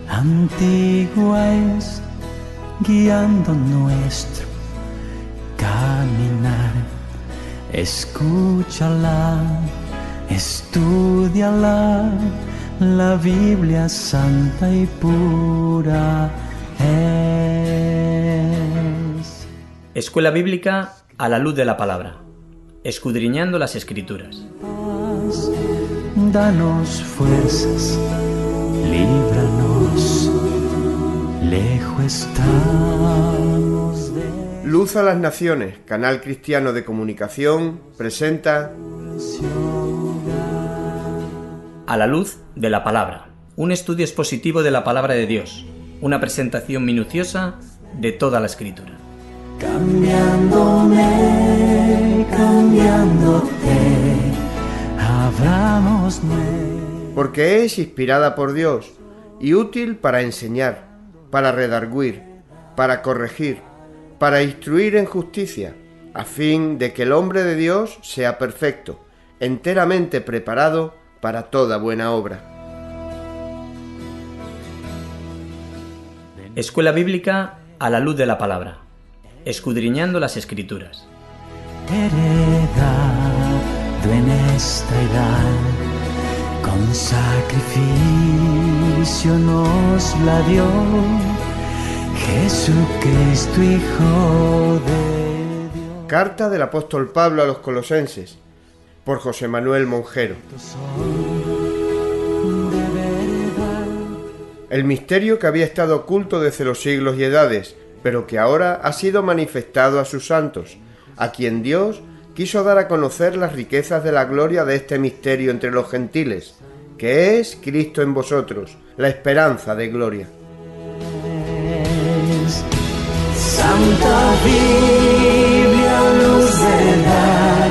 antigua es, guiando nuestro caminar. Escúchala, estúdiala, la Biblia santa y pura es. Escuela Bíblica a la luz de la palabra, escudriñando las Escrituras. Danos fuerzas, líbranos, lejos estamos de... Luz a las Naciones, canal cristiano de comunicación, presenta A la luz de la palabra, un estudio expositivo de la palabra de Dios, una presentación minuciosa de toda la Escritura. Cambiándome, cambiándote, abramos nuevo. porque es inspirada por Dios y útil para enseñar, para redarguir, para corregir, para instruir en justicia, a fin de que el hombre de Dios sea perfecto, enteramente preparado para toda buena obra. Escuela Bíblica a la luz de la palabra, escudriñando las Escrituras. Heredado en esta edad, con sacrificio nos la dio Jesucristo, Hijo de Dios. Carta del apóstol Pablo a los Colosenses, por José Manuel Monjero. El misterio que había estado oculto desde los siglos y edades, pero que ahora ha sido manifestado a sus santos, a quien Dios quiso dar a conocer las riquezas de la gloria de este misterio entre los gentiles, que es Cristo en vosotros, la esperanza de gloria. Santa Biblia, luz verdad,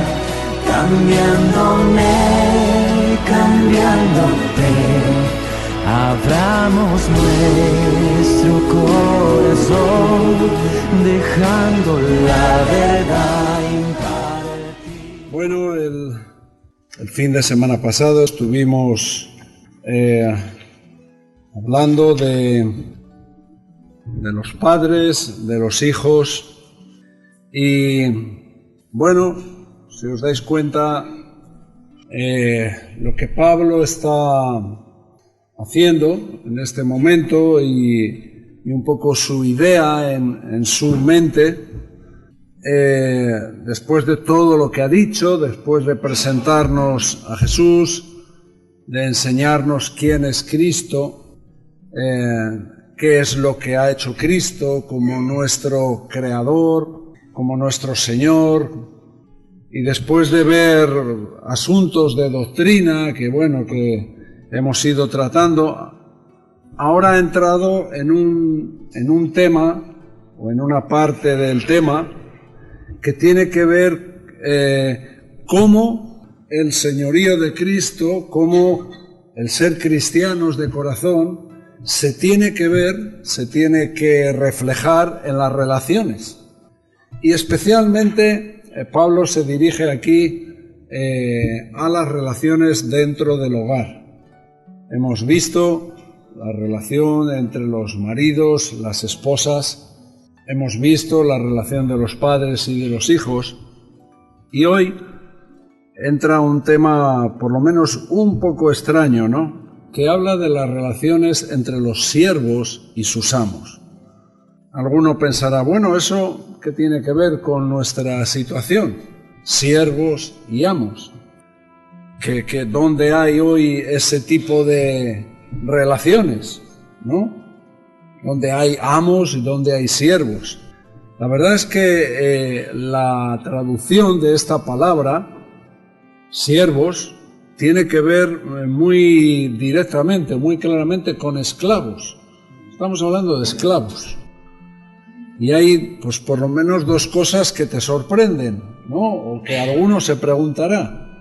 cambiándome, cambiándote, abramos nuestro corazón, dejando la verdad impartir. Bueno, el fin de semana pasado estuvimos hablando de los padres, de los hijos, y bueno, si os dais cuenta, lo que Pablo está haciendo en este momento y un poco su idea en su mente, después de todo lo que ha dicho, después de presentarnos a Jesús, de enseñarnos quién es Cristo, qué es lo que ha hecho Cristo como nuestro Creador, como nuestro Señor, y después de ver asuntos de doctrina que hemos ido tratando, ahora ha entrado en un tema, o en una parte del tema, que tiene que ver cómo el señorío de Cristo, cómo el ser cristianos de corazón, se tiene que ver, se tiene que reflejar en las relaciones. Y especialmente Pablo se dirige aquí a las relaciones dentro del hogar. Hemos visto la relación entre los maridos, las esposas, hemos visto la relación de los padres y de los hijos, y hoy entra un tema por lo menos un poco extraño, ¿no?, que habla de las relaciones entre los siervos y sus amos. Alguno pensará, bueno, ¿eso qué tiene que ver con nuestra situación? Siervos y amos. Que ¿dónde hay hoy ese tipo de relaciones, ¿no? ¿Dónde hay amos y dónde hay siervos? La verdad es que la traducción de esta palabra, siervos, tiene que ver muy directamente, muy claramente con esclavos. Estamos hablando de esclavos. Y hay, pues, por lo menos dos cosas que te sorprenden, ¿no?, o que alguno se preguntará.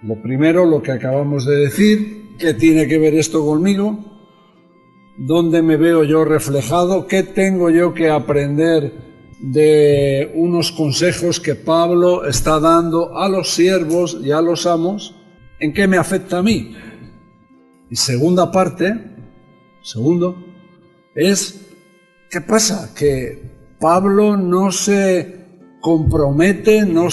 Lo primero, lo que acabamos de decir, ¿qué tiene que ver esto conmigo? ¿Dónde me veo yo reflejado? ¿Qué tengo yo que aprender de unos consejos que Pablo está dando a los siervos y a los amos? ¿En qué me afecta a mí? Y segunda parte, Segundo, ¿qué pasa? Que Pablo no se compromete, no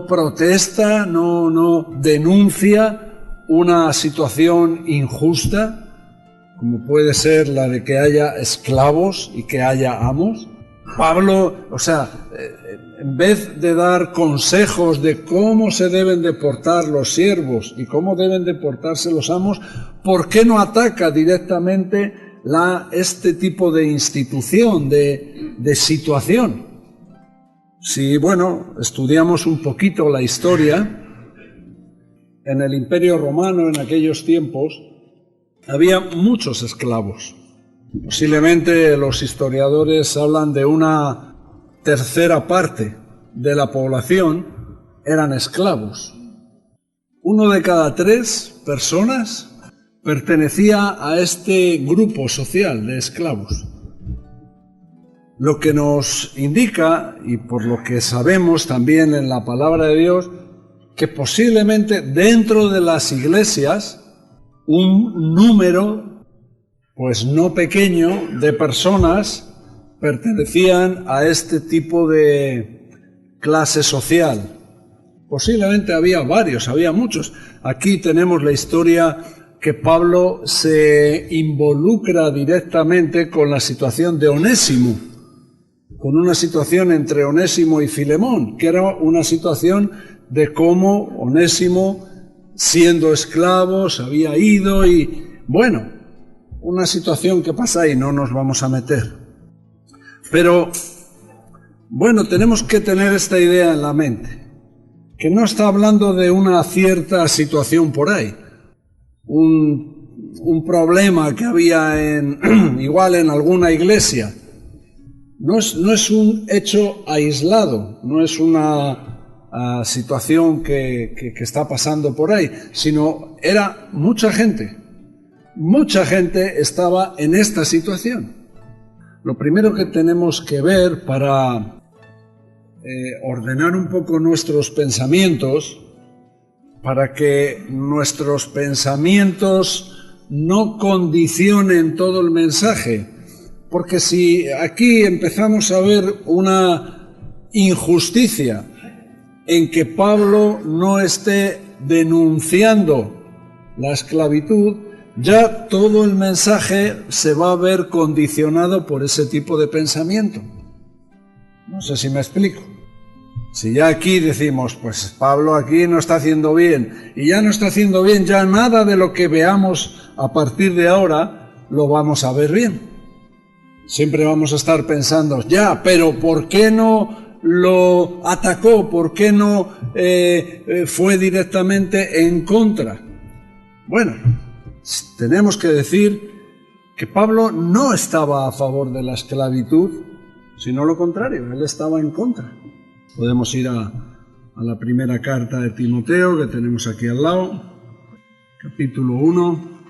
protesta, no denuncia una situación injusta, como puede ser la de que haya esclavos y que haya amos. Pablo, en vez de dar consejos de cómo se deben de portar los siervos y cómo deben de portarse los amos, ¿por qué no ataca directamente este tipo de institución, de situación? Si, estudiamos un poquito la historia, en el Imperio Romano en aquellos tiempos había muchos esclavos. Posiblemente los historiadores hablan de una tercera parte de la población eran esclavos. 1 de cada 3 personas pertenecía a este grupo social de esclavos. Lo que nos indica, y por lo que sabemos también en la palabra de Dios, que posiblemente dentro de las iglesias un número pues no pequeño de personas pertenecían a este tipo de clase social. Posiblemente había muchos. Aquí tenemos la historia que Pablo se involucra directamente con la situación de Onésimo, con una situación entre Onésimo y Filemón, que era una situación de cómo Onésimo, siendo esclavo, se había ido y, una situación que pasa ahí, no nos vamos a meter. Pero, tenemos que tener esta idea en la mente, que no está hablando de una cierta situación por ahí, un problema que había igual en alguna iglesia. No es un hecho aislado, no es una situación que está pasando por ahí, sino era mucha gente. Mucha gente estaba en esta situación. Lo primero que tenemos que ver para ordenar un poco nuestros pensamientos, para que nuestros pensamientos no condicionen todo el mensaje, porque si aquí empezamos a ver una injusticia en que Pablo no esté denunciando la esclavitud, ya todo el mensaje se va a ver condicionado por ese tipo de pensamiento. No sé si me explico. Si ya aquí decimos, pues Pablo aquí no está haciendo bien, y ya no está haciendo bien, ya nada de lo que veamos a partir de ahora lo vamos a ver bien. Siempre vamos a estar pensando, pero ¿por qué no lo atacó? ¿Por qué no fue directamente en contra? Tenemos que decir que Pablo no estaba a favor de la esclavitud, sino lo contrario, él estaba en contra. Podemos ir a la primera carta de Timoteo, que tenemos aquí al lado, capítulo 1,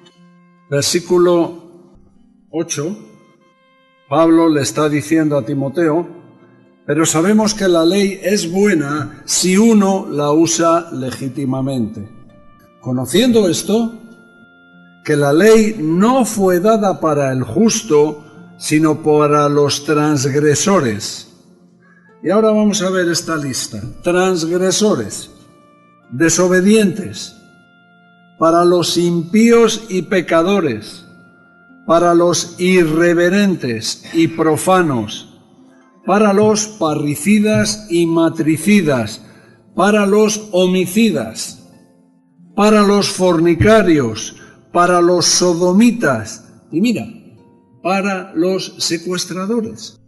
versículo 8. Pablo le está diciendo a Timoteo: pero sabemos que la ley es buena si uno la usa legítimamente. Conociendo esto, que la ley no fue dada para el justo, sino para los transgresores. Y ahora vamos a ver esta lista. Transgresores, desobedientes, para los impíos y pecadores, para los irreverentes y profanos, para los parricidas y matricidas, para los homicidas, para los fornicarios, para los sodomitas y para los secuestradores.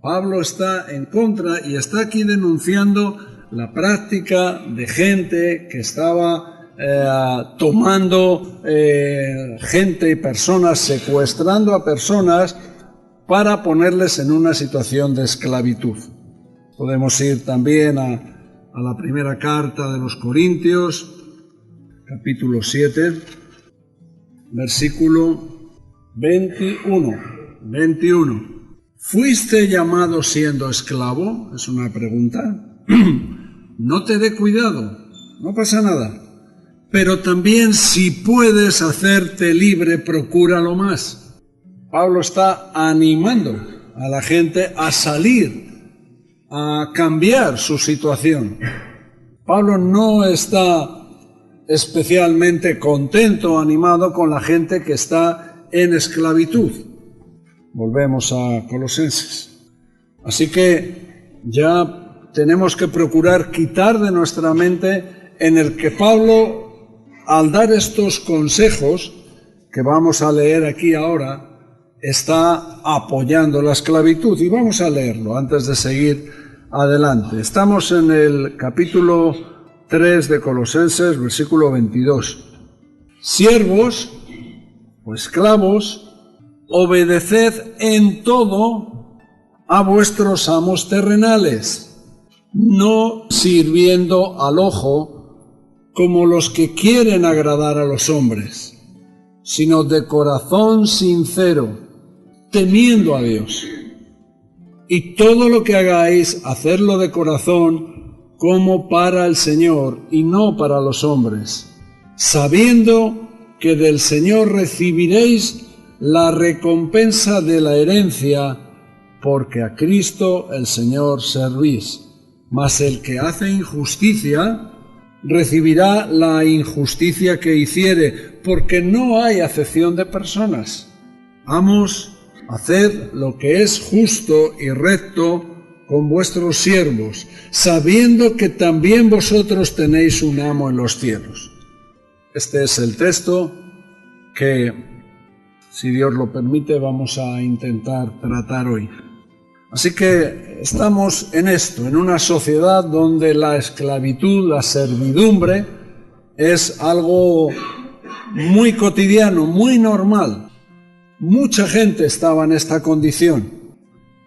Pablo está en contra y está aquí denunciando la práctica de gente que estaba tomando gente y personas, secuestrando a personas para ponerles en una situación de esclavitud. Podemos ir también a la primera carta de los Corintios, capítulo 7, versículo 21. ¿Fuiste llamado siendo esclavo? Es una pregunta. No te dé cuidado, no pasa nada. pero también si puedes hacerte libre, procúralo más. Pablo está animando a la gente a salir, a cambiar su situación. Pablo no está especialmente contento o animado con la gente que está en esclavitud. Volvemos a Colosenses. Así que ya tenemos que procurar quitar de nuestra mente en el que Pablo, al dar estos consejos que vamos a leer aquí ahora, está apoyando la esclavitud. Y vamos a leerlo antes de seguir adelante. Estamos en el capítulo 3 de Colosenses, versículo 22. Siervos o esclavos, obedeced en todo a vuestros amos terrenales, no sirviendo al ojo como los que quieren agradar a los hombres, sino de corazón sincero, temiendo a Dios. Y todo lo que hagáis, hacerlo de corazón como para el Señor y no para los hombres, sabiendo que del Señor recibiréis la recompensa de la herencia, porque a Cristo el Señor servís. Mas el que hace injusticia recibirá la injusticia que hiciere, porque no hay acepción de personas. Amos, haced lo que es justo y recto con vuestros siervos, sabiendo que también vosotros tenéis un amo en los cielos. Este es el texto que, si Dios lo permite, vamos a intentar tratar hoy. Así que estamos en esto, en una sociedad donde la esclavitud, la servidumbre, es algo muy cotidiano, muy normal. Mucha gente estaba en esta condición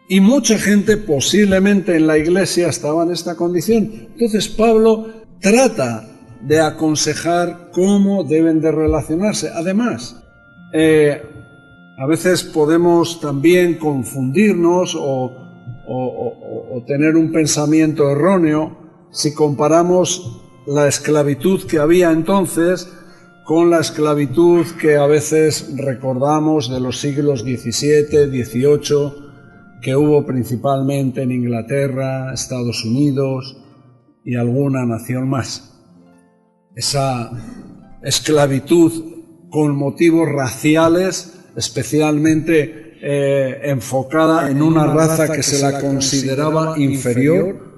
y mucha gente posiblemente en la iglesia estaba en esta condición. Entonces Pablo trata de aconsejar cómo deben de relacionarse. Además, a veces podemos también confundirnos o tener un pensamiento erróneo si comparamos la esclavitud que había entonces con la esclavitud que a veces recordamos de los siglos XVII, XVIII, que hubo principalmente en Inglaterra, Estados Unidos y alguna nación más. Esa esclavitud con motivos raciales, especialmente enfocada en una raza que se la consideraba inferior,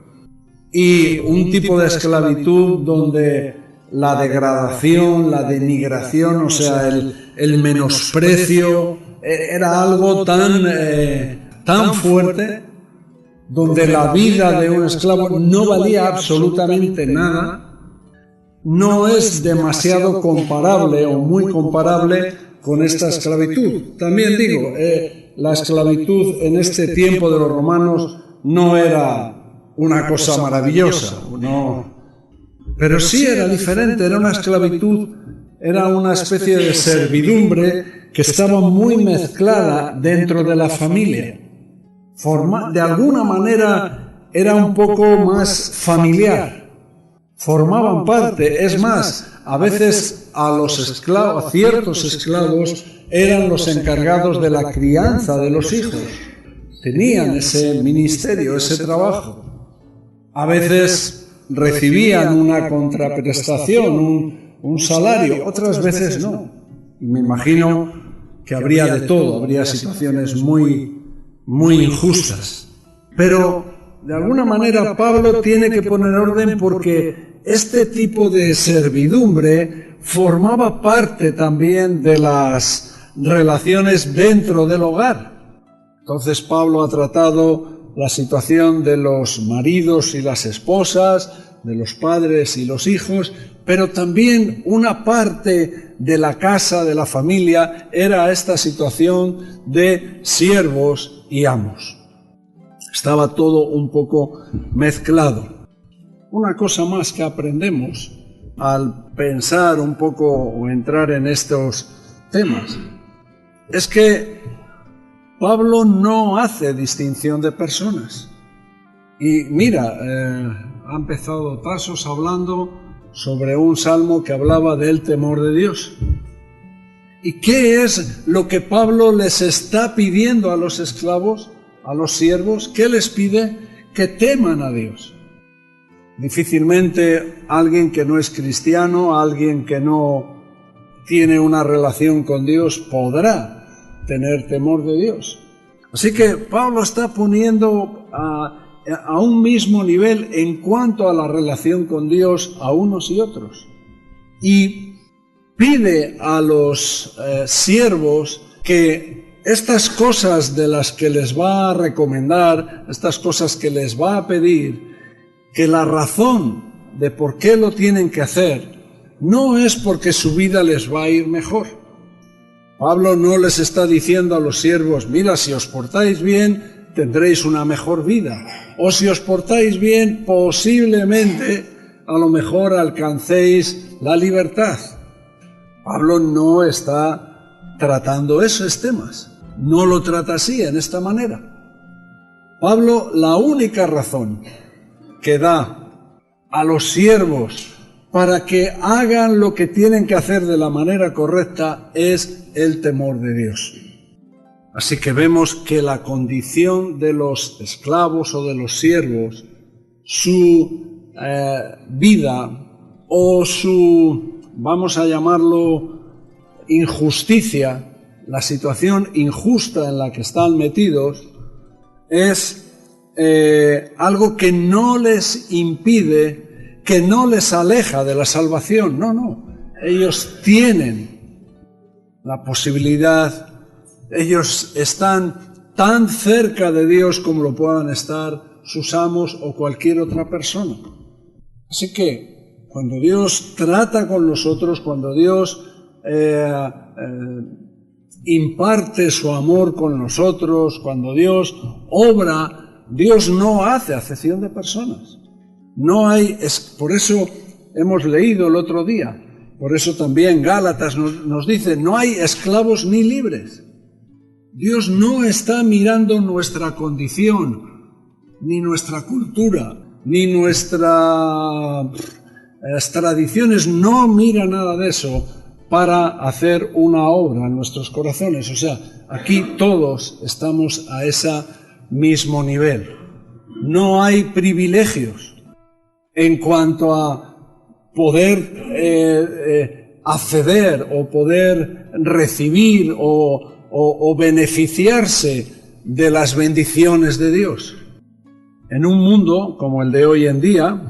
y un tipo de esclavitud donde la degradación, la denigración, o sea, el menosprecio, era algo tan fuerte, donde la vida de un esclavo no valía absolutamente nada. No es demasiado comparable o muy comparable con esta esclavitud. También digo, la esclavitud en este tiempo de los romanos no era una cosa maravillosa, no. Pero sí era diferente, era una esclavitud, era una especie de servidumbre que estaba muy mezclada dentro de la familia. De alguna manera era un poco más familiar, formaban parte. Es más, a veces a ciertos esclavos eran los encargados de la crianza de los hijos, tenían ese ministerio, ese trabajo. A veces recibían una contraprestación, un salario, otras veces no. Y me imagino que habría de todo, habría situaciones muy injustas. Pero de alguna manera Pablo tiene que poner orden porque este tipo de servidumbre formaba parte también de las relaciones dentro del hogar. Entonces Pablo ha tratado la situación de los maridos y las esposas, de los padres y los hijos, pero también una parte de la casa, de la familia, era esta situación de siervos y amos. Estaba todo un poco mezclado. Una cosa más que aprendemos al pensar un poco o entrar en estos temas es que Pablo no hace distinción de personas. Y mira, ha empezado Tasos hablando sobre un salmo que hablaba del temor de Dios. ¿Y qué es lo que Pablo les está pidiendo a los esclavos, a los siervos? ¿Qué les pide? Que teman a Dios. Difícilmente alguien que no es cristiano, alguien que no tiene una relación con Dios, podrá tener temor de Dios. Así que Pablo está poniendo a un mismo nivel en cuanto a la relación con Dios a unos y otros. Y pide a los siervos que estas cosas de las que les va a recomendar, estas cosas que les va a pedir, que la razón de por qué lo tienen que hacer no es porque su vida les va a ir mejor. Pablo no les está diciendo a los siervos, mira, si os portáis bien, tendréis una mejor vida. O si os portáis bien, posiblemente, a lo mejor alcancéis la libertad. Pablo no está tratando esos temas. No lo trata así, en esta manera. Pablo, la única razón que da a los siervos para que hagan lo que tienen que hacer de la manera correcta es el temor de Dios. Así que vemos que la condición de los esclavos o de los siervos, su vida o su, vamos a llamarlo, injusticia, la situación injusta en la que están metidos, es algo que no les impide, que no les aleja de la salvación. No. Ellos tienen la posibilidad, ellos están tan cerca de Dios como lo puedan estar sus amos o cualquier otra persona. Así que cuando Dios trata con nosotros, cuando Dios imparte su amor con nosotros, cuando Dios obra, Dios no hace acepción de personas. No hay, por eso hemos leído el otro día, por eso también Gálatas nos dice, no hay esclavos ni libres. Dios no está mirando nuestra condición, ni nuestra cultura, ni nuestras tradiciones, no mira nada de eso para hacer una obra en nuestros corazones. O sea, aquí todos estamos a ese mismo nivel. No hay privilegios en cuanto a poder acceder o poder recibir o beneficiarse de las bendiciones de Dios. En un mundo como el de hoy en día,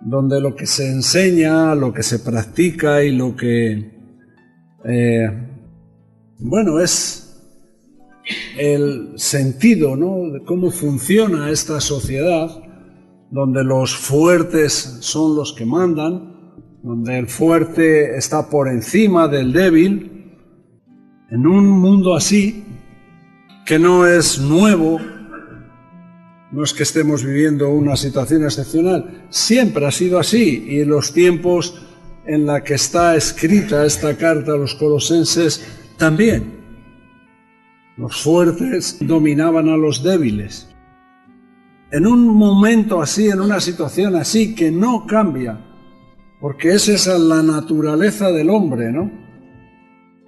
donde lo que se enseña, lo que se practica y lo que es el sentido, ¿no?, de cómo funciona esta sociedad, donde los fuertes son los que mandan, donde el fuerte está por encima del débil. En un mundo así, que no es nuevo, no es que estemos viviendo una situación excepcional, siempre ha sido así, y en los tiempos en la que está escrita esta carta a los colosenses también. Los fuertes dominaban a los débiles. En un momento así, en una situación así, que no cambia, porque esa es la naturaleza del hombre, ¿no?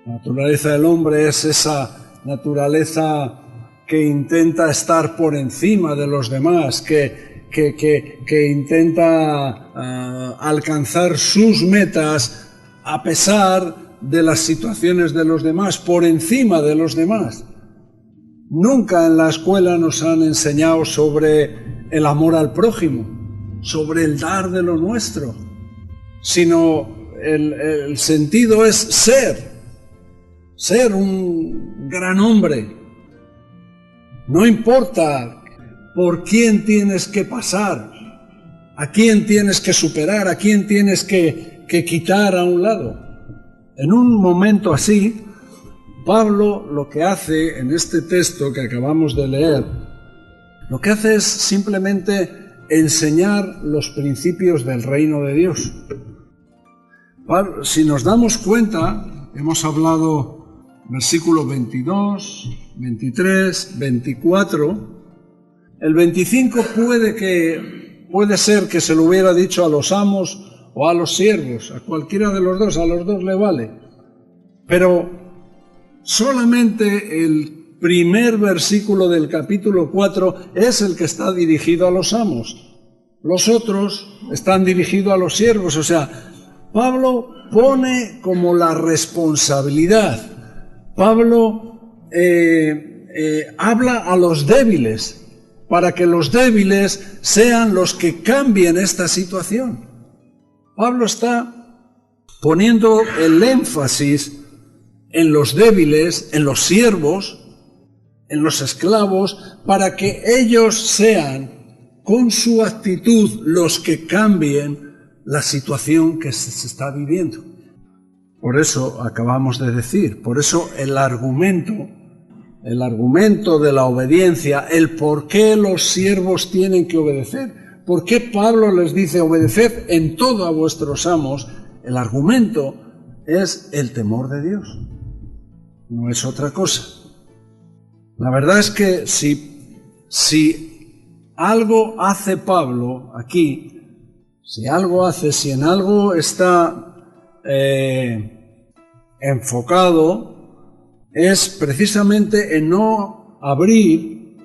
La naturaleza del hombre es esa naturaleza que intenta estar por encima de los demás, que intenta alcanzar sus metas a pesar de las situaciones de los demás, por encima de los demás. Nunca en la escuela nos han enseñado sobre el amor al prójimo, sobre el dar de lo nuestro, sino el sentido es ser un gran hombre. No importa por quién tienes que pasar, a quién tienes que superar, a quién tienes que quitar a un lado. En un momento así, Pablo lo que hace en este texto que acabamos de leer, lo que hace es simplemente enseñar los principios del reino de Dios. Si nos damos cuenta, hemos hablado versículo 22, 23, 24, el 25 puede ser que se lo hubiera dicho a los amos o a los siervos, a cualquiera de los dos, a los dos le vale. Pero solamente el primer versículo del capítulo 4 es el que está dirigido a los amos. Los otros están dirigidos a los siervos. O sea, Pablo pone como la responsabilidad. Pablo habla a los débiles para que los débiles sean los que cambien esta situación. Pablo está poniendo el énfasis en los débiles, en los siervos, en los esclavos, para que ellos sean, con su actitud, los que cambien la situación que se está viviendo. Por eso acabamos de decir, por eso el argumento de la obediencia, el por qué los siervos tienen que obedecer, por qué Pablo les dice obedeced en todo a vuestros amos, el argumento es el temor de Dios, no es otra cosa. La verdad es que si algo hace Pablo aquí, si en algo está enfocado, es precisamente en no abrir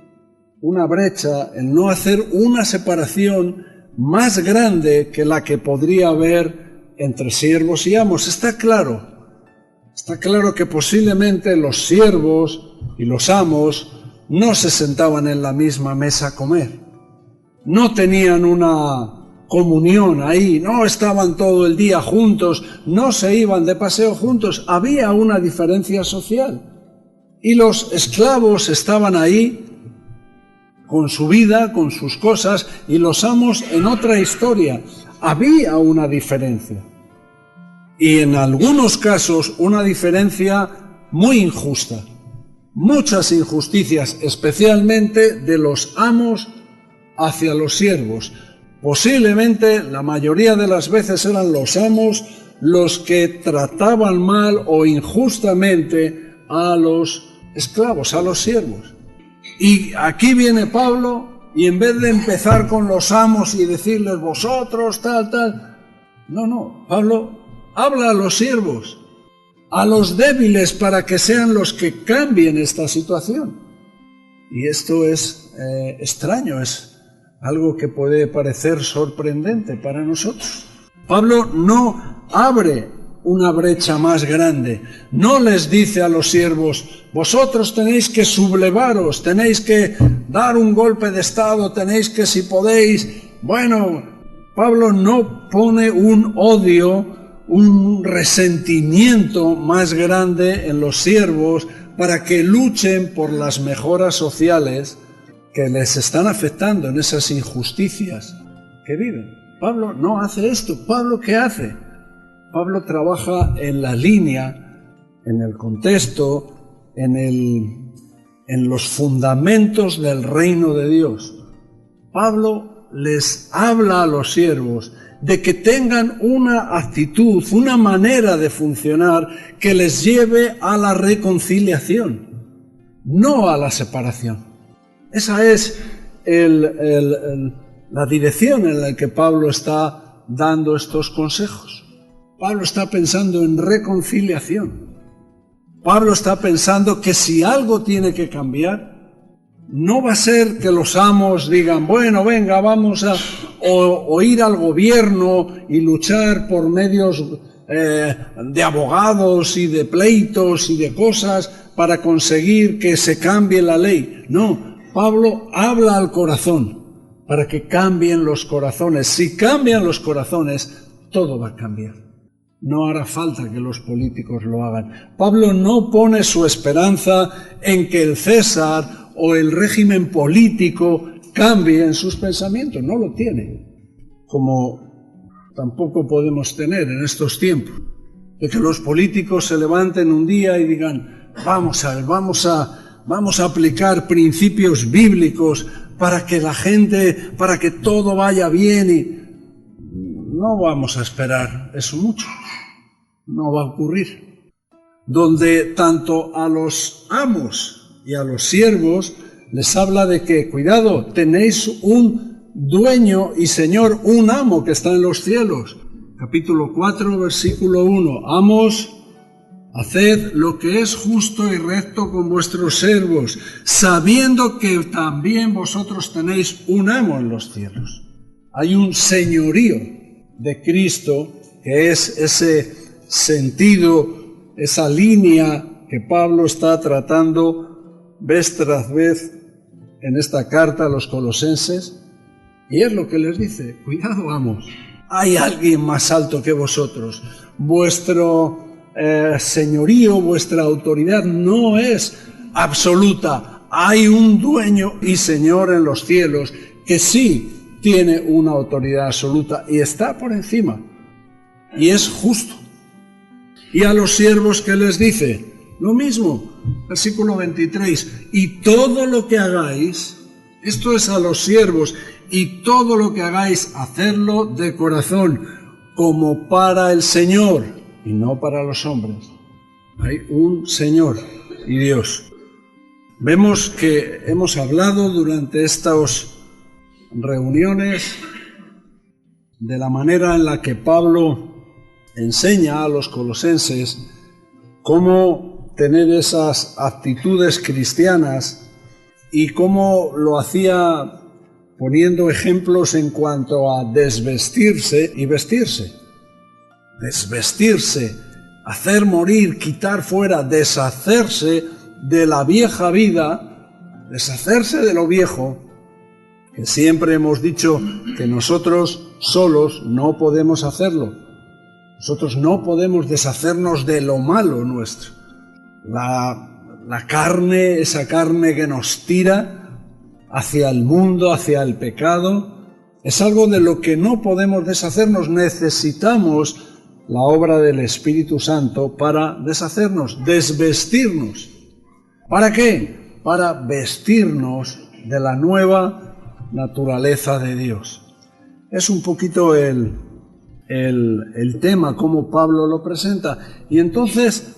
una brecha, en no hacer una separación más grande que la que podría haber entre siervos y amos. Está claro que posiblemente los siervos y los amos no se sentaban en la misma mesa a comer, no tenían una comunión ahí, no estaban todo el día juntos, no se iban de paseo juntos, había una diferencia social. Y los esclavos estaban ahí con su vida, con sus cosas, y los amos en otra historia. Había una diferencia. Y en algunos casos una diferencia muy injusta. Muchas injusticias, especialmente de los amos hacia los siervos. Posiblemente la mayoría de las veces eran los amos los que trataban mal o injustamente a los esclavos, a los siervos. Y aquí viene Pablo y en vez de empezar con los amos y decirles vosotros tal, no, Pablo habla a los siervos, a los débiles para que sean los que cambien esta situación. Y esto es extraño, es algo que puede parecer sorprendente para nosotros. Pablo no abre una brecha más grande, no les dice a los siervos, vosotros tenéis que sublevaros, tenéis que dar un golpe de estado, tenéis que, si podéis... Bueno, Pablo no pone un odio, un resentimiento más grande en los siervos para que luchen por las mejoras sociales que les están afectando en esas injusticias que viven. Pablo no hace esto. ¿Pablo qué hace? Pablo trabaja en la línea, en el contexto, en los fundamentos del reino de Dios. Pablo les habla a los siervos de que tengan una actitud, una manera de funcionar que les lleve a la reconciliación, no a la separación. Esa es la dirección en la que Pablo está dando estos consejos. Pablo está pensando en reconciliación. Pablo está pensando que si algo tiene que cambiar, no va a ser que los amos digan, bueno, venga, vamos a o ir al gobierno y luchar por medios de abogados y de pleitos y de cosas para conseguir que se cambie la ley. No, Pablo habla al corazón para que cambien los corazones. Si cambian los corazones, todo va a cambiar. No hará falta que los políticos lo hagan. Pablo no pone su esperanza en que el César o el régimen político cambie en sus pensamientos. No lo tiene. Como tampoco podemos tener en estos tiempos. De que los políticos se levanten un día y digan, vamos a aplicar principios bíblicos para que la gente, para que todo vaya bien y... No vamos a esperar eso mucho. No va a ocurrir. Donde tanto a los amos y a los siervos les habla de que, cuidado, tenéis un dueño y señor, un amo que está en los cielos. capítulo 4, versículo 1. Amos, haced lo que es justo y recto con vuestros siervos, sabiendo que también vosotros tenéis un amo en los cielos. Hay un señorío de Cristo, que es ese sentido, esa línea que Pablo está tratando vez tras vez en esta carta a los colosenses. Y es lo que les dice: cuidado, amos, hay alguien más alto que vosotros. Vuestro señorío, vuestra autoridad no es absoluta. Hay un dueño y señor en los cielos que sí tiene una autoridad absoluta y está por encima, y es justo. Y a los siervos, ¿qué les dice? Lo mismo, versículo 23, y todo lo que hagáis, esto es a los siervos, y todo lo que hagáis, hacedlo de corazón, como para el Señor, y no para los hombres. Hay un Señor y Dios. Vemos que hemos hablado durante estas reuniones de la manera en la que Pablo enseña a los colosenses cómo tener esas actitudes cristianas y cómo lo hacía poniendo ejemplos en cuanto a desvestirse y vestirse. Desvestirse, hacer morir, quitar fuera, deshacerse de la vieja vida, deshacerse de lo viejo, que siempre hemos dicho que nosotros solos no podemos hacerlo. Nosotros no podemos deshacernos de lo malo nuestro. La carne, esa carne que nos tira hacia el mundo, hacia el pecado, es algo de lo que no podemos deshacernos. Necesitamos la obra del Espíritu Santo para deshacernos, desvestirnos. ¿Para qué? Para vestirnos de la nueva naturaleza de Dios. Es un poquito el tema, como Pablo lo presenta. Y entonces,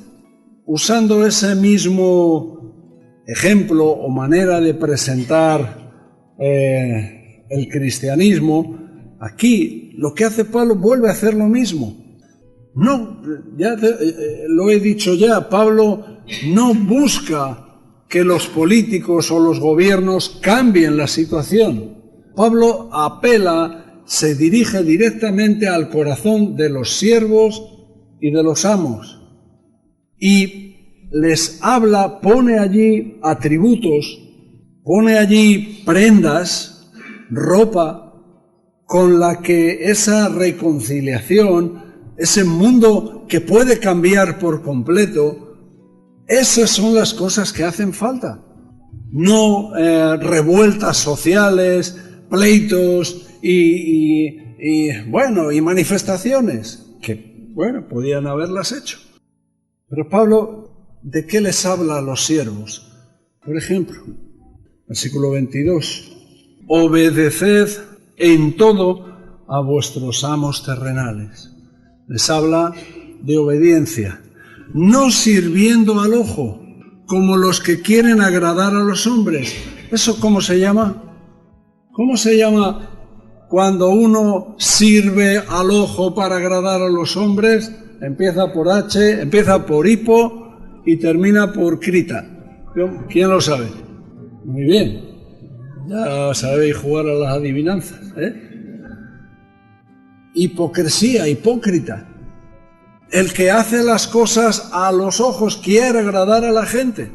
usando ese mismo ejemplo o manera de presentar el cristianismo, aquí lo que hace Pablo vuelve a hacer lo mismo. No, lo he dicho ya, Pablo no busca que los políticos o los gobiernos cambien la situación. Pablo apela, se dirige directamente al corazón de los siervos y de los amos. Y les habla, pone allí atributos, pone allí prendas, ropa, con la que esa reconciliación, ese mundo que puede cambiar por completo, esas son las cosas que hacen falta. No revueltas sociales, pleitos y manifestaciones, que, podían haberlas hecho. Pero Pablo, ¿de qué les habla a los siervos? Por ejemplo, versículo 22, obedeced en todo a vuestros amos terrenales. Les habla de obediencia, no sirviendo al ojo, como los que quieren agradar a los hombres. ¿Eso cómo se llama? ¿Cómo se llama cuando uno sirve al ojo para agradar a los hombres? Empieza por H, empieza por hipo y termina por crita. ¿Quién lo sabe? Muy bien. Ya sabéis jugar a las adivinanzas, ¿eh? Hipocresía, hipócrita. El que hace las cosas a los ojos quiere agradar a la gente.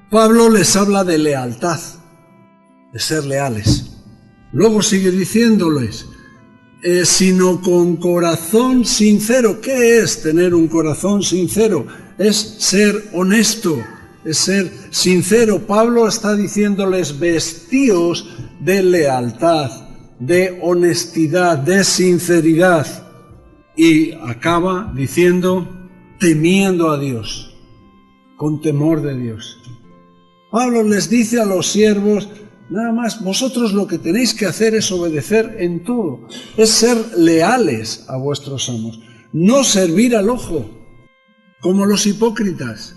Pablo les habla de lealtad, de ser leales. Luego sigue diciéndoles, sino con corazón sincero. ¿Qué es tener un corazón sincero? Es ser honesto, es ser sincero. Pablo está diciéndoles, vestíos de lealtad, de honestidad, de sinceridad. Y acaba diciendo, temiendo a Dios, con temor de Dios. Pablo les dice a los siervos, nada más, vosotros lo que tenéis que hacer es obedecer en todo, es ser leales a vuestros amos, no servir al ojo, como los hipócritas,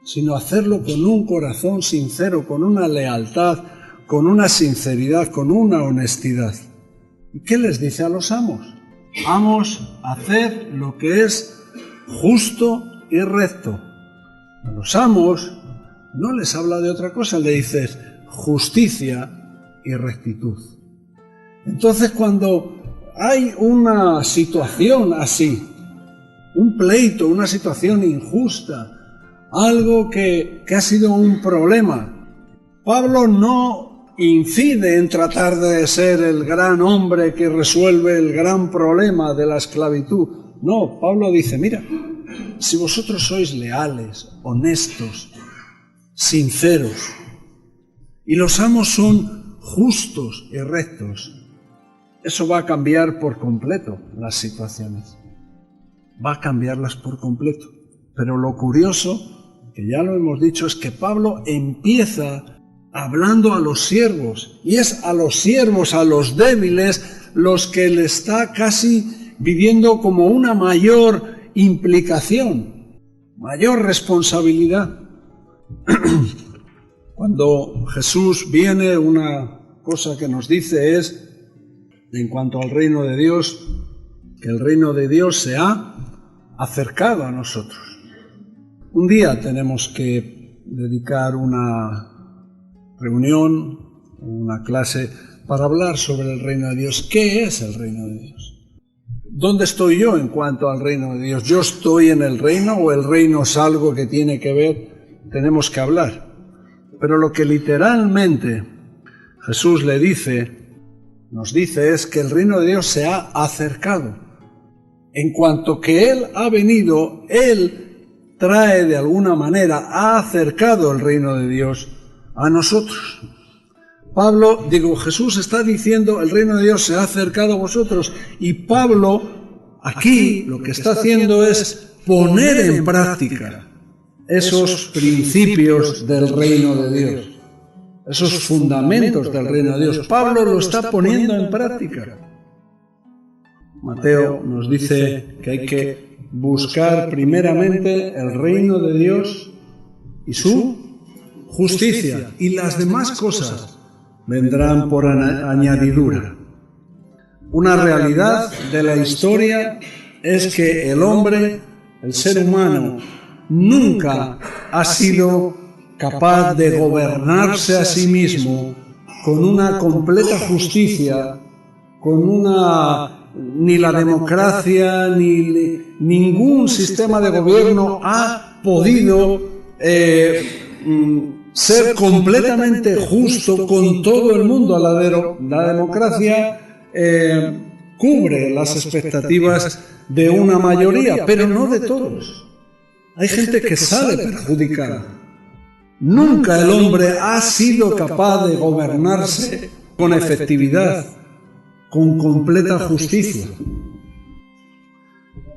sino hacerlo con un corazón sincero, con una lealtad, con una sinceridad, con una honestidad. ¿Y qué les dice a los amos? Vamos a hacer lo que es justo y recto. A los amos no les habla de otra cosa, le dices justicia y rectitud. Entonces, cuando hay una situación así, un pleito, una situación injusta, algo que ha sido un problema, Pablo no incide en tratar de ser el gran hombre que resuelve el gran problema de la esclavitud. No, Pablo dice, mira, si vosotros sois leales, honestos, sinceros, y los amos son justos y rectos, eso va a cambiar por completo las situaciones. Va a cambiarlas por completo. Pero lo curioso, que ya lo hemos dicho, es que Pablo empieza hablando a los siervos, y es a los siervos, a los débiles, los que le está casi viviendo como una mayor implicación, mayor responsabilidad. Cuando Jesús viene, una cosa que nos dice es, en cuanto al reino de Dios, que el reino de Dios se ha acercado a nosotros. Un día tenemos que dedicar una reunión, una clase, para hablar sobre el reino de Dios. ¿Qué es el reino de Dios? ¿Dónde estoy yo en cuanto al reino de Dios? ¿Yo estoy en el reino o el reino es algo que tiene que ver? Tenemos que hablar. Pero lo que literalmente Jesús nos dice es que el reino de Dios se ha acercado. En cuanto que Él ha venido, Él trae de alguna manera, ha acercado el reino de Dios a nosotros. Jesús está diciendo, el reino de Dios se ha acercado a vosotros, y Pablo aquí lo que está haciendo es poner en práctica esos principios del reino de Dios, esos fundamentos del reino de Dios. Pablo lo está poniendo en práctica. Mateo nos dice que hay que buscar primeramente el reino de Dios y su justicia, y las demás cosas vendrán por añadidura. Una realidad de la historia es que el hombre, el ser humano, nunca ha sido capaz de gobernarse a sí mismo con una completa justicia, ni la democracia, ni ningún sistema de gobierno ha podido ser completamente justo con todo el mundo. La democracia cubre las expectativas de una mayoría, pero no de todos. Hay gente que sale perjudicada. Nunca el hombre ha sido capaz de gobernarse con efectividad, con completa justicia.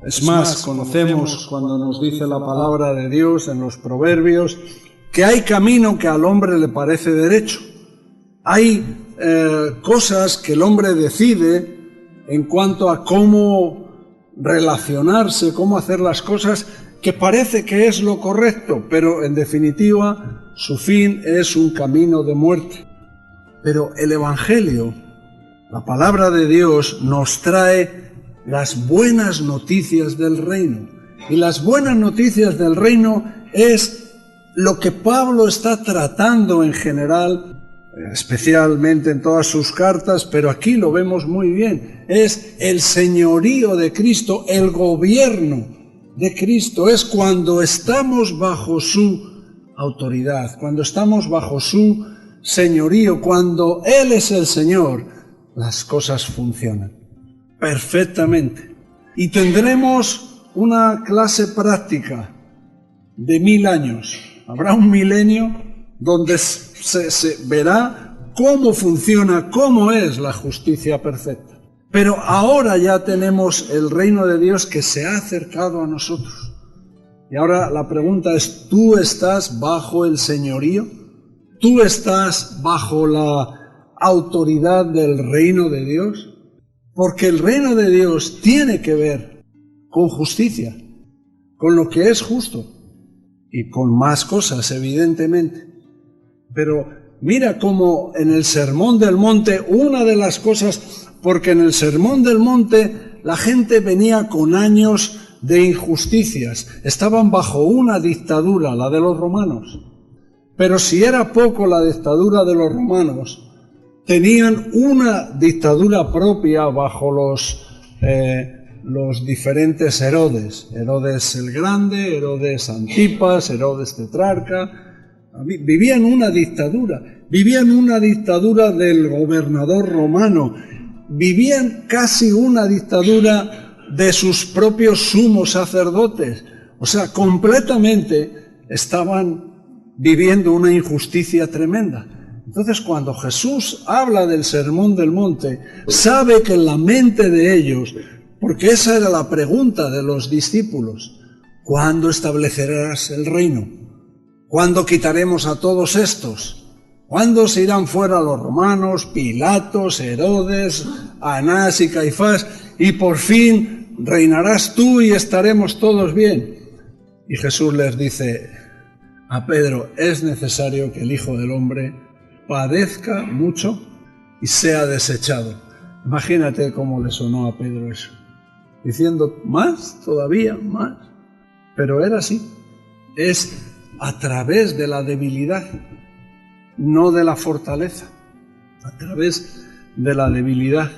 Es más, conocemos cuando nos dice la palabra de Dios en los Proverbios que hay camino que al hombre le parece derecho. Hay cosas que el hombre decide en cuanto a cómo relacionarse, cómo hacer las cosas, que parece que es lo correcto, pero en definitiva su fin es un camino de muerte. Pero el Evangelio, la palabra de Dios, nos trae las buenas noticias del reino. Y las buenas noticias del reino es lo que Pablo está tratando en general, especialmente en todas sus cartas, pero aquí lo vemos muy bien. Es el señorío de Cristo, el gobierno de Cristo. Es cuando estamos bajo su autoridad, cuando estamos bajo su señorío, cuando Él es el Señor, las cosas funcionan perfectamente. Y tendremos una clase práctica de 1000 años. Habrá un milenio donde se verá cómo funciona, cómo es la justicia perfecta. Pero ahora ya tenemos el reino de Dios que se ha acercado a nosotros. Y ahora la pregunta es, ¿tú estás bajo el señorío? ¿Tú estás bajo la autoridad del reino de Dios? Porque el reino de Dios tiene que ver con justicia, con lo que es justo y con más cosas, evidentemente. Pero Mira cómo en el Sermón del Monte, una de las cosas, porque en el Sermón del Monte la gente venía con años de injusticias, estaban bajo una dictadura, la de los romanos. Pero si era poco la dictadura de los romanos, tenían una dictadura propia bajo los diferentes Herodes. Herodes el Grande, Herodes Antipas, Herodes Tetrarca. Vivían una dictadura del gobernador romano, vivían casi una dictadura de sus propios sumos sacerdotes. O sea, completamente estaban viviendo una injusticia tremenda. Entonces, cuando Jesús habla del Sermón del Monte, sabe que en la mente de ellos, porque esa era la pregunta de los discípulos, ¿cuándo establecerás el reino? ¿Cuándo quitaremos a todos estos? ¿Cuándo se irán fuera los romanos, Pilatos, Herodes, Anás y Caifás, y por fin reinarás tú y estaremos todos bien? Y Jesús les dice a Pedro, es necesario que el Hijo del Hombre padezca mucho y sea desechado. Imagínate cómo le sonó a Pedro eso, diciendo, ¿más? ¿Todavía más? Pero era así, es a través de la debilidad, no de la fortaleza, a través de la debilidad.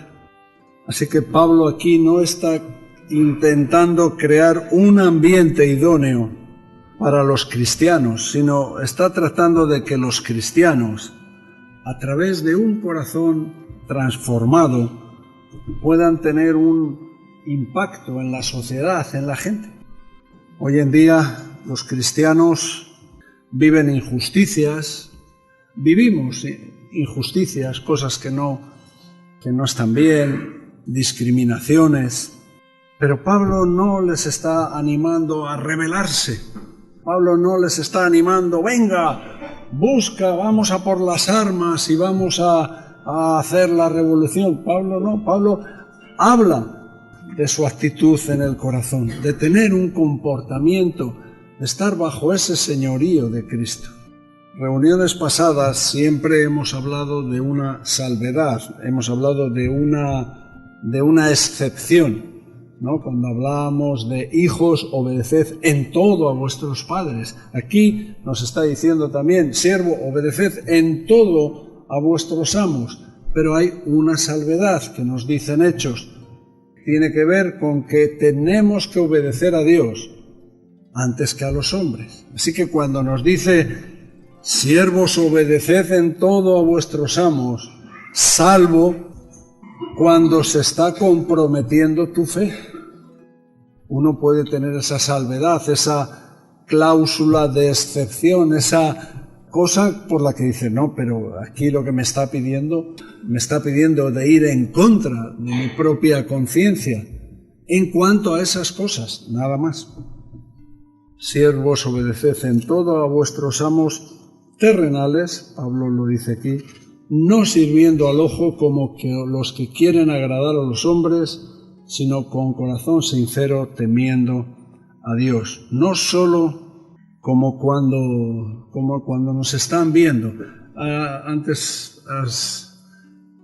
Así que Pablo aquí no está intentando crear un ambiente idóneo para los cristianos, sino está tratando de que los cristianos, a través de un corazón transformado, puedan tener un impacto en la sociedad, en la gente. Hoy en día los cristianos viven injusticias, vivimos injusticias, cosas que no están bien, discriminaciones, pero Pablo no les está animando a rebelarse. Pablo no les está animando, venga, busca, vamos a por las armas y vamos a hacer la revolución. Pablo no, Pablo habla de su actitud en el corazón, de tener un comportamiento, de estar bajo ese señorío de Cristo. Reuniones pasadas siempre hemos hablado de una salvedad, hemos hablado de una excepción, ¿no? Cuando hablábamos de hijos, obedeced en todo a vuestros padres. Aquí nos está diciendo también, siervo, obedeced en todo a vuestros amos. Pero hay una salvedad que nos dicen Hechos. Tiene que ver con que tenemos que obedecer a Dios antes que a los hombres. Así que cuando nos dice, siervos, obedeced en todo a vuestros amos, salvo cuando se está comprometiendo tu fe. Uno puede tener esa salvedad, esa cláusula de excepción, esa cosa por la que dice, no, pero aquí lo que me está pidiendo de ir en contra de mi propia conciencia. En cuanto a esas cosas, nada más. Siervos, obedeced en todo a vuestros amos terrenales, Pablo lo dice aquí, no sirviendo al ojo como que los que quieren agradar a los hombres, sino con corazón sincero, temiendo a Dios. No solo como cuando nos están viendo. Antes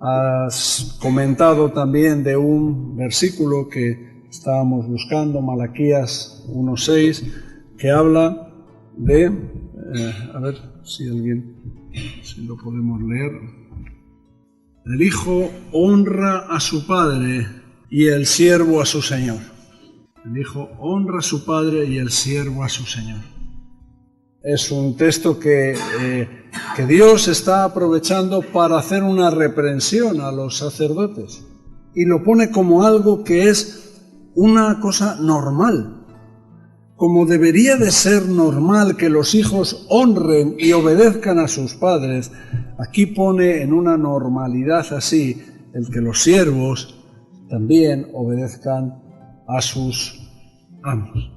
has comentado también de un versículo que estábamos buscando, Malaquías 1:6, que habla de, a ver si lo podemos leer. El hijo honra a su padre y el siervo a su señor. El hijo honra a su padre y el siervo a su señor. Es un texto que Dios está aprovechando para hacer una reprensión a los sacerdotes y lo pone como algo que es una cosa normal. Como debería de ser normal que los hijos honren y obedezcan a sus padres, aquí pone en una normalidad así el que los siervos también obedezcan a sus amos.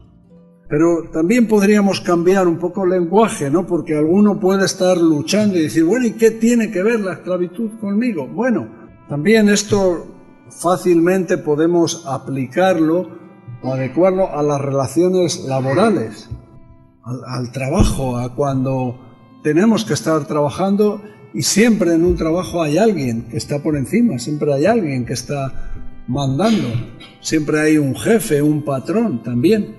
Pero también podríamos cambiar un poco el lenguaje, ¿no? Porque alguno puede estar luchando y decir, bueno, ¿y qué tiene que ver la esclavitud conmigo? Bueno, también esto fácilmente podemos aplicarlo o adecuarlo a las relaciones laborales, al trabajo, a cuando tenemos que estar trabajando Y siempre en un trabajo hay alguien que está por encima, siempre hay alguien que está mandando, siempre hay un jefe, un patrón también.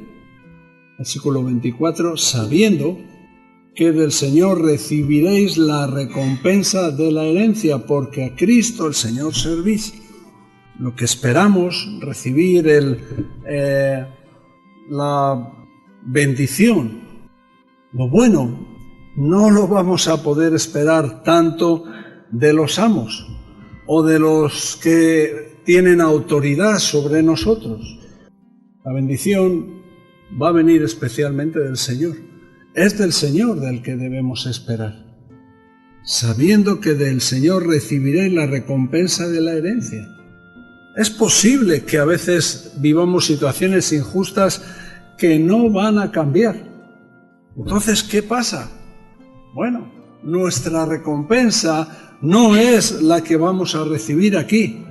Versículo 24, sabiendo que del Señor recibiréis la recompensa de la herencia, porque a Cristo el Señor servís. Lo que esperamos recibir la bendición, lo bueno, no lo vamos a poder esperar tanto de los amos o de los que tienen autoridad sobre nosotros. La bendición va a venir especialmente del Señor. Es del Señor del que debemos esperar, sabiendo que del Señor recibiréis la recompensa de la herencia. Es posible que a veces vivamos situaciones injustas que no van a cambiar. Entonces, ¿qué pasa? Bueno, nuestra recompensa no es la que vamos a recibir aquí,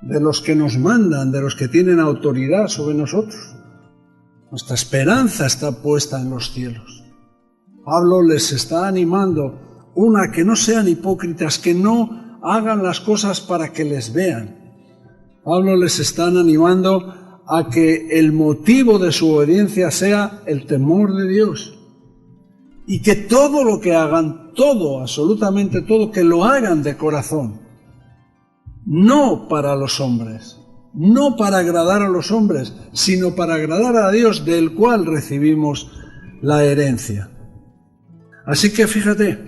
de los que nos mandan, de los que tienen autoridad sobre nosotros. Nuestra esperanza está puesta en los cielos. Pablo les está animando, que no sean hipócritas, que no hagan las cosas para que les vean. Pablo les está animando a que el motivo de su obediencia sea el temor de Dios. Y que todo lo que hagan, todo, absolutamente todo, que lo hagan de corazón. No para los hombres, no para agradar a los hombres, sino para agradar a Dios, del cual recibimos la herencia. Así que fíjate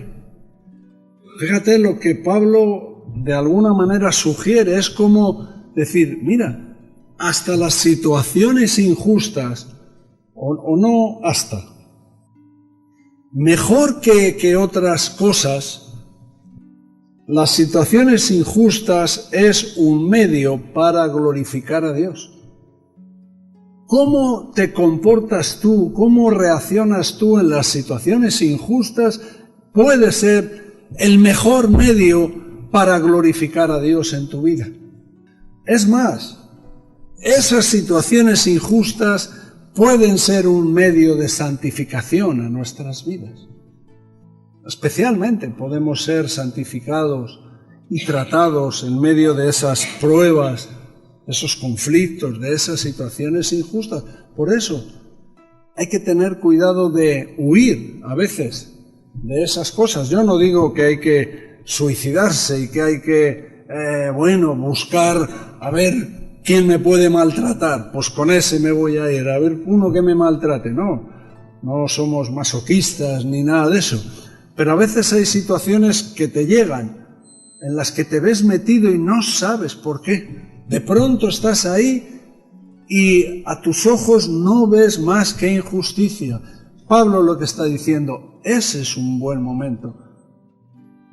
lo que Pablo de alguna manera sugiere, es como decir, mira, hasta las situaciones injustas, o no hasta, mejor que otras cosas, las situaciones injustas es un medio para glorificar a Dios. ¿Cómo te comportas tú? ¿Cómo reaccionas tú en las situaciones injustas? Puede ser el mejor medio para glorificar a Dios en tu vida. Es más, esas situaciones injustas pueden ser un medio de santificación a nuestras vidas. Especialmente podemos ser santificados y tratados en medio de esas pruebas, de esos conflictos, de esas situaciones injustas. Por eso hay que tener cuidado de huir a veces de esas cosas. Yo no digo que hay que suicidarse y que hay que, buscar a ver quién me puede maltratar. Pues con ese me voy a ir, a ver uno que me maltrate. No somos masoquistas ni nada de eso. Pero a veces hay situaciones que te llegan, en las que te ves metido y no sabes por qué. De pronto estás ahí y a tus ojos no ves más que injusticia. Pablo lo que está diciendo, ese es un buen momento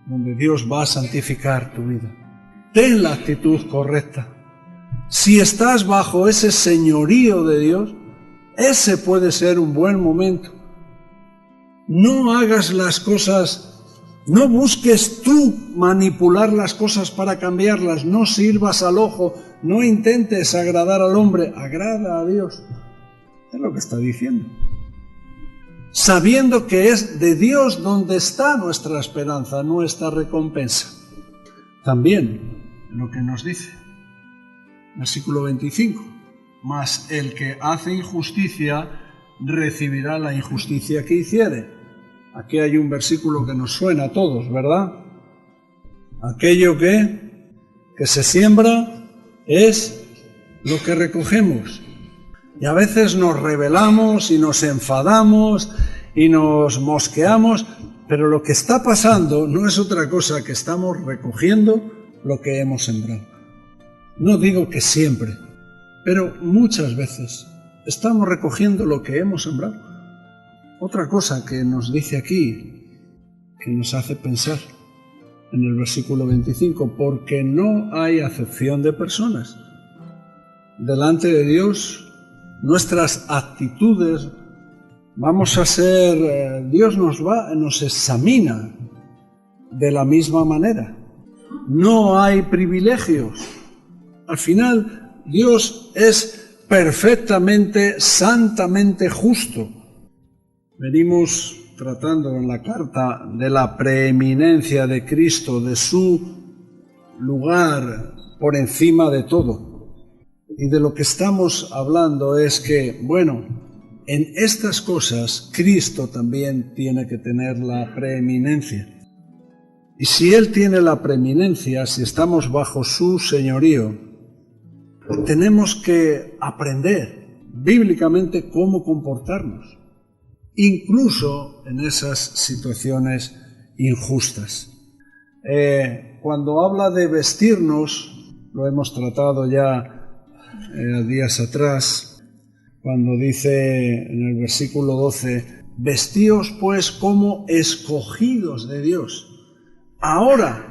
donde Dios va a santificar tu vida. Ten la actitud correcta. Si estás bajo ese señorío de Dios, ese puede ser un buen momento. No hagas las cosas, no busques tú manipular las cosas para cambiarlas, no sirvas al ojo, no intentes agradar al hombre, agrada a Dios. Es lo que está diciendo. Sabiendo que es de Dios donde está nuestra esperanza, nuestra recompensa. También lo que nos dice, versículo 25, mas el que hace injusticia recibirá la injusticia que hiciere. Aquí hay un versículo que nos suena a todos, ¿verdad? Aquello que se siembra es lo que recogemos. Y a veces nos rebelamos y nos enfadamos y nos mosqueamos, pero lo que está pasando no es otra cosa que estamos recogiendo lo que hemos sembrado. No digo que siempre, pero muchas veces estamos recogiendo lo que hemos sembrado. Otra cosa que nos dice aquí, que nos hace pensar en el versículo 25, porque no hay acepción de personas. Delante de Dios, nuestras actitudes vamos a ser, Dios nos examina de la misma manera. No hay privilegios. Al final, Dios es perfectamente, santamente justo. Venimos tratando en la carta de la preeminencia de Cristo, de su lugar por encima de todo. Y de lo que estamos hablando es que, bueno, en estas cosas Cristo también tiene que tener la preeminencia. Y si Él tiene la preeminencia, si estamos bajo su señorío, tenemos que aprender bíblicamente cómo comportarnos, incluso en esas situaciones injustas. Cuando habla de vestirnos, lo hemos tratado ya días atrás, cuando dice en el versículo 12, vestíos pues como escogidos de Dios. Ahora,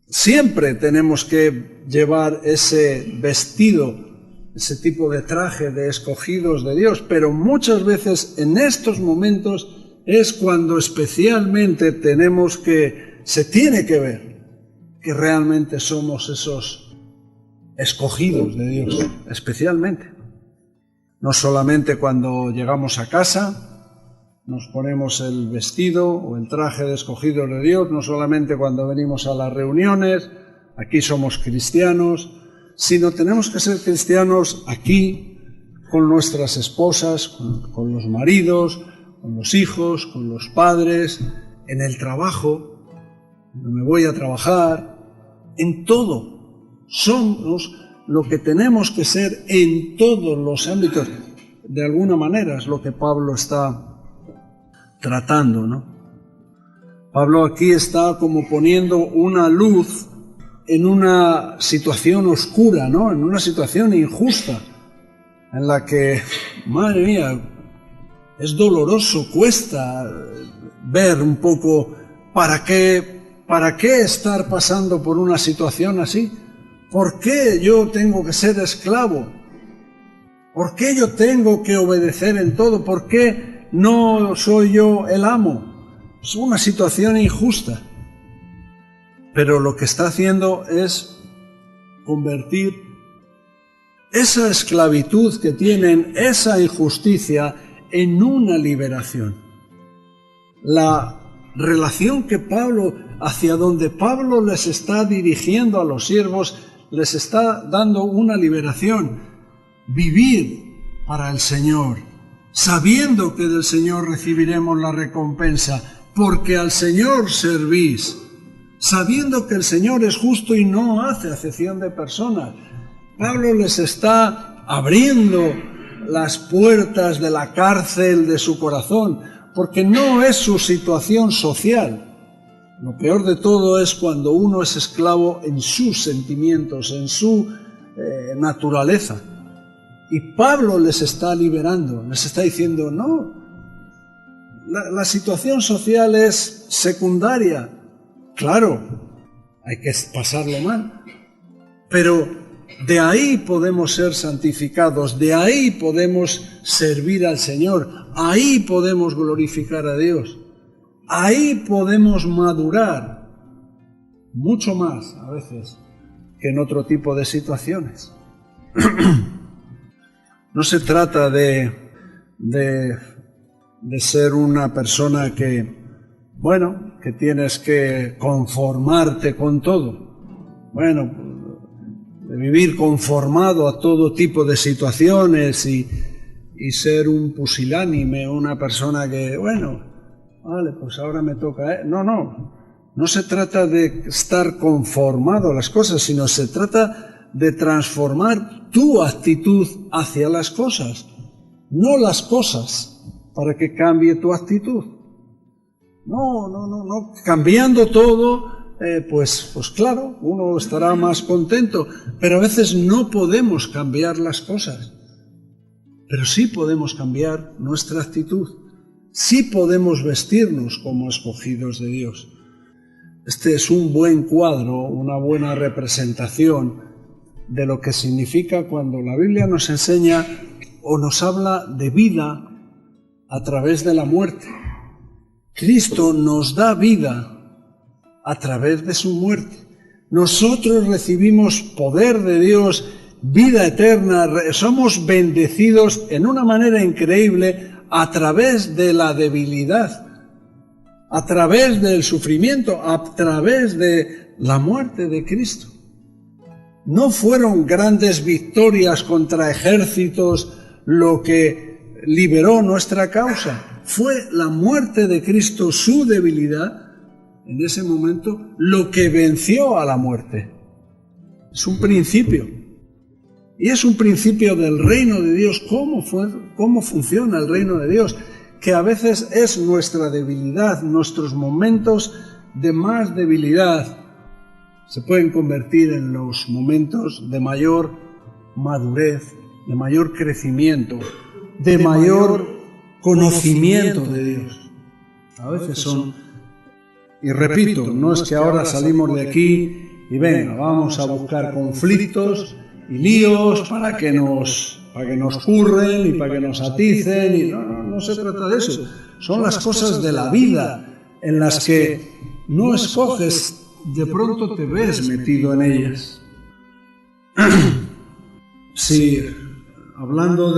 siempre tenemos que llevar ese vestido, ese tipo de traje de escogidos de Dios, pero muchas veces en estos momentos es cuando especialmente se tiene que ver que realmente somos esos escogidos de Dios, especialmente. No solamente cuando llegamos a casa nos ponemos el vestido o el traje de escogidos de Dios, no solamente cuando venimos a las reuniones, aquí somos cristianos, sino tenemos que ser cristianos aquí, con nuestras esposas, con los maridos, con los hijos, con los padres, en el trabajo, cuando me voy a trabajar, en todo. Somos lo que tenemos que ser en todos los ámbitos. De alguna manera es lo que Pablo está tratando, ¿no? Pablo aquí está como poniendo una luz en una situación oscura, ¿no? En una situación injusta, en la que, madre mía, es doloroso, cuesta ver un poco ¿para qué estar pasando por una situación así? ¿Por qué yo tengo que ser esclavo? ¿Por qué yo tengo que obedecer en todo? ¿Por qué no soy yo el amo? Es una situación injusta. Pero lo que está haciendo es convertir esa esclavitud que tienen, esa injusticia, en una liberación. La relación que hacia donde Pablo les está dirigiendo a los siervos, les está dando una liberación. Vivir para el Señor, sabiendo que del Señor recibiremos la recompensa, porque al Señor servís, sabiendo que el Señor es justo y no hace acepción de personas. Pablo les está abriendo las puertas de la cárcel de su corazón, porque no es su situación social. Lo peor de todo es cuando uno es esclavo en sus sentimientos, en su naturaleza. Y Pablo les está liberando, les está diciendo, no, la situación social es secundaria. Claro, hay que pasarlo mal, pero de ahí podemos ser santificados, de ahí podemos servir al Señor, ahí podemos glorificar a Dios, ahí podemos madurar mucho más a veces que en otro tipo de situaciones. No se trata de ser una persona que tienes que conformarte con todo. De vivir conformado a todo tipo de situaciones y ser un pusilánime, una persona que, pues ahora me toca. No se trata de estar conformado a las cosas, sino se trata de transformar tu actitud hacia las cosas, no las cosas, para que cambie tu actitud. No, cambiando todo, pues claro, uno estará más contento, pero a veces no podemos cambiar las cosas, pero sí podemos cambiar nuestra actitud, sí podemos vestirnos como escogidos de Dios. Este es un buen cuadro, una buena representación de lo que significa cuando la Biblia nos enseña o nos habla de vida a través de la muerte. Cristo nos da vida a través de su muerte. Nosotros recibimos poder de Dios, vida eterna, somos bendecidos en una manera increíble a través de la debilidad, a través del sufrimiento, a través de la muerte de Cristo. No fueron grandes victorias contra ejércitos lo que liberó nuestra causa. Fue la muerte de Cristo, su debilidad, en ese momento, lo que venció a la muerte. Es un principio. Y es un principio del reino de Dios. ¿Cómo funciona el reino de Dios? Que a veces es nuestra debilidad, nuestros momentos de más debilidad se pueden convertir en los momentos de mayor madurez, de mayor crecimiento, de mayor conocimiento de Dios. A veces son, y repito, no es que ahora salimos de aquí y venga, vamos a buscar conflictos y líos para que nos curren y para que nos aticen, y no se trata de eso. Son las cosas de la vida en las que no escoges, de pronto te ves metido en ellas. Si hablando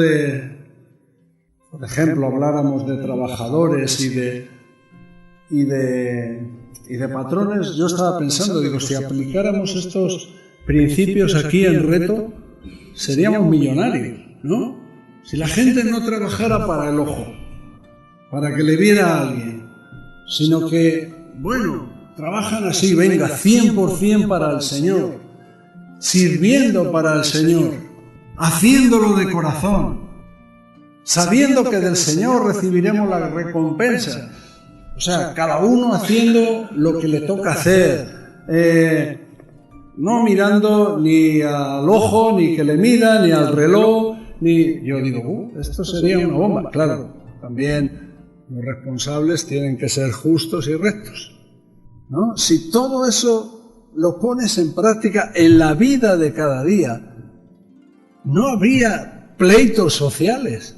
por ejemplo, habláramos de trabajadores y de patrones, yo estaba pensando, digo, si aplicáramos estos principios aquí en Reto, seríamos millonarios, ¿no? Si la gente no trabajara para el ojo, para que le viera a alguien, sino que, bueno, trabajan así, venga, 100% para el Señor, sirviendo para el Señor, haciéndolo de corazón, sabiendo que del Señor recibiremos la recompensa. O sea, cada uno haciendo lo que le toca hacer, no mirando ni al ojo, ni que le mira, ni al reloj, ni... Yo digo, esto sería una bomba. Claro, también los responsables tienen que ser justos y rectos, ¿no? Si todo eso lo pones en práctica en la vida de cada día, no habría pleitos sociales,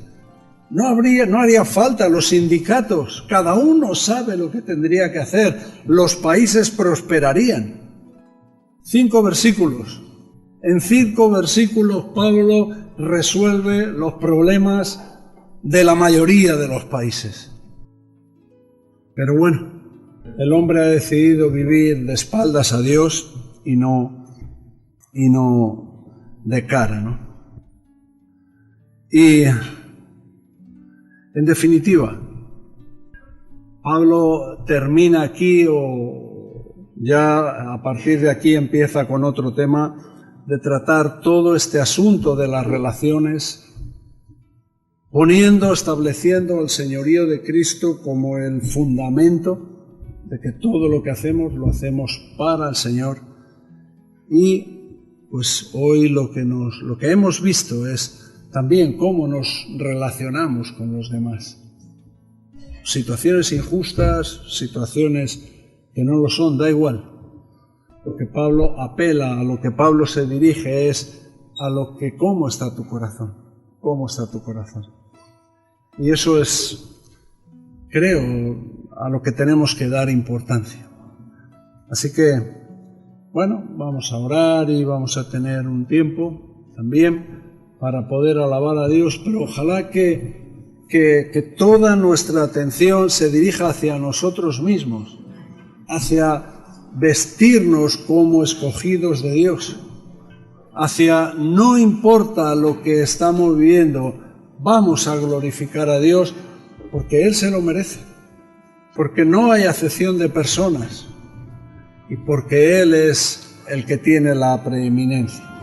no haría falta los sindicatos, cada uno sabe lo que tendría que hacer, los países prosperarían. 5 versículos. En 5 versículos Pablo resuelve los problemas de la mayoría de los países. Pero bueno, el hombre ha decidido vivir de espaldas a Dios y no de cara, ¿no? Y en definitiva, Pablo termina aquí, o ya a partir de aquí empieza con otro tema, de tratar todo este asunto de las relaciones, estableciendo el señorío de Cristo como el fundamento de que todo lo que hacemos lo hacemos para el Señor. Y pues hoy lo que hemos visto es también cómo nos relacionamos con los demás. Situaciones injustas, situaciones que no lo son, da igual. Lo que Pablo apela, a lo que Pablo se dirige es a lo que, cómo está tu corazón, cómo está tu corazón. Y eso es, creo, a lo que tenemos que dar importancia. Así que, bueno, vamos a orar y vamos a tener un tiempo también para poder alabar a Dios, pero ojalá que toda nuestra atención se dirija hacia nosotros mismos, hacia vestirnos como escogidos de Dios, hacia no importa lo que estamos viviendo, vamos a glorificar a Dios porque Él se lo merece, porque no hay acepción de personas y porque Él es el que tiene la preeminencia.